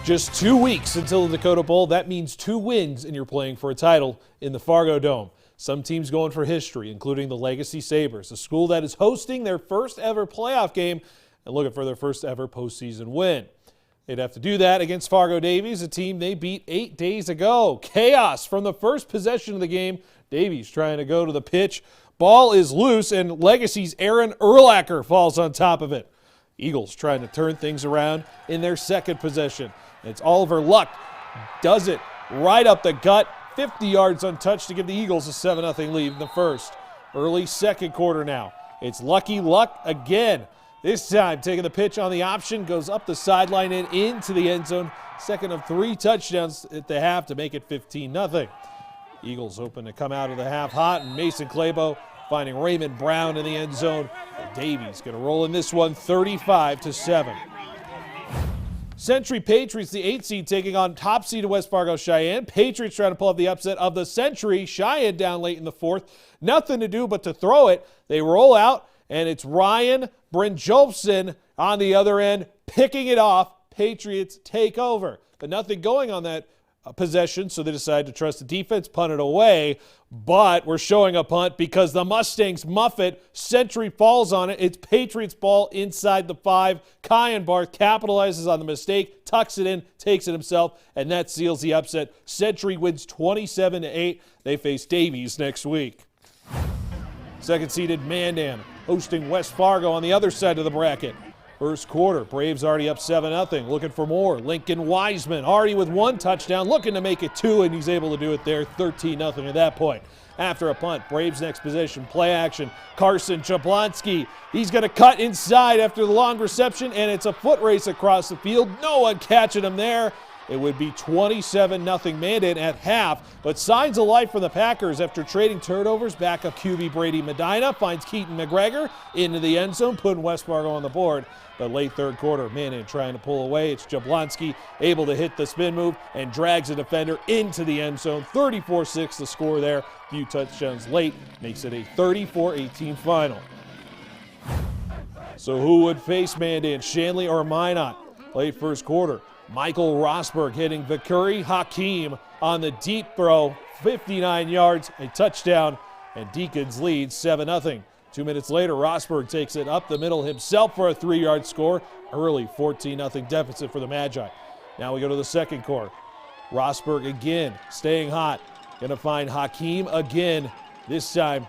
Just 2 weeks until the Dakota Bowl. That means 2 wins and you're playing for a title in the Fargo Dome. Some teams going for history, including the Legacy Sabres, a school that is hosting their first ever playoff game and looking for their first ever postseason win. They'd have to do that against Fargo Davies, a team they beat 8 days ago. Chaos from the first possession of the game. Davies trying to go to the pitch. Ball is loose, and Legacy's Aaron Urlacher falls on top of it. Eagles trying to turn things around in their second possession. It's Oliver Luck. Does it right up the gut. 50 yards untouched to give the Eagles a 7-0 lead in the first. Early second quarter now. It's Lucky Luck again. This time taking the pitch on the option, goes up the sideline and into the end zone. Second of 3 touchdowns at the half to make it 15-0. Eagles hoping to come out of the half hot, and Mason Clabo finding Raymond Brown in the end zone. Davies going to roll in this one 35-7. Century Patriots, the 8 seed, taking on top seed West Fargo Cheyenne. Patriots trying to pull up the upset of the Century. Cheyenne down late in the fourth. Nothing to do but to throw it. They roll out, and it's Ryan Brynjolfsson on the other end picking it off. Patriots take over. But nothing going on that possession, so they decide to trust the defense, punt it away. But we're showing a punt because the Mustangs muff it. Century falls on it. It's Patriots ball inside the 5. Kyan Barth capitalizes on the mistake, tucks it in, takes it himself, and that seals the upset. Century wins 27-8. They face Davies next week. Second-seeded Mandan hosting West Fargo on the other side of the bracket. First quarter, Braves already up 7-0, looking for more. Lincoln Wiseman already with 1 touchdown, looking to make it 2, and he's able to do it there, 13-0 at that point. After a punt, Braves next possession, play action. Carson Jablonski, he's going to cut inside after the long reception, and it's a foot race across the field. No one catching him there. It would be 27-0 Mandan at half, but signs of life for the Packers after trading turnovers. Backup QB Brady Medina finds Keaton McGregor into the end zone, putting West Fargo on the board. But late third quarter, Mandan trying to pull away. It's Jablonski able to hit the spin move and drags a defender into the end zone. 34-6 the score there. Few touchdowns late makes it a 34-18 final. So who would face Mandan, Shanley or Minot? Late first quarter. Michael Rosberg hitting Vakuri Hakeem on the deep throw, 59 yards, a touchdown, and Deacons lead 7-0. 2 minutes later, Rosberg takes it up the middle himself for a 3-yard score. Early 14-0 deficit for the Magi. Now we go to the second quarter. Rosberg again, staying hot. Going to find Hakeem again, this time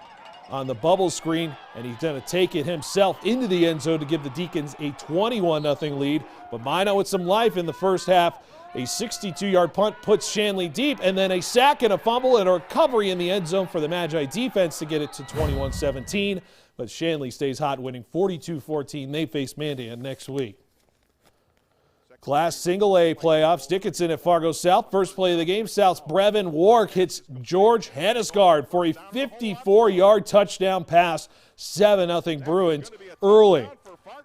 on the bubble screen, and he's going to take it himself into the end zone to give the Deacons a 21-0 lead. But Minot with some life in the first half. A 62-yard punt puts Shanley deep, and then a sack and a fumble and a recovery in the end zone for the Magi defense to get it to 21-17. But Shanley stays hot, winning 42-14. They face Mandan next week. Class Single A playoffs. Dickinson at Fargo South. First play of the game, South's Brevin Wark hits George Hannesgaard for a 54-yard touchdown pass. 7-0 Bruins early.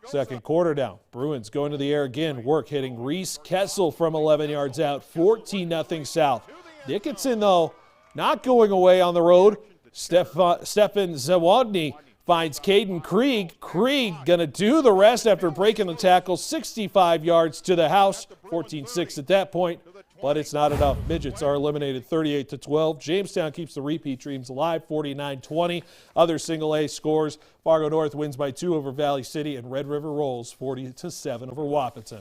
Second quarter down. Bruins going to the air again. Wark hitting Reese Kessel from 11 yards out. 14-0 South. Dickinson, though, not going away on the road. Stefan Zawodny finds Caden Krieg. Krieg going to do the rest after breaking the tackle. 65 yards to the house. 14-6 at that point, but it's not enough. Midgets are eliminated 38-12. Jamestown keeps the repeat dreams alive, 49-20. Other Single A scores. Fargo North wins by 2 over Valley City, and Red River rolls 40-7 over Wapaton.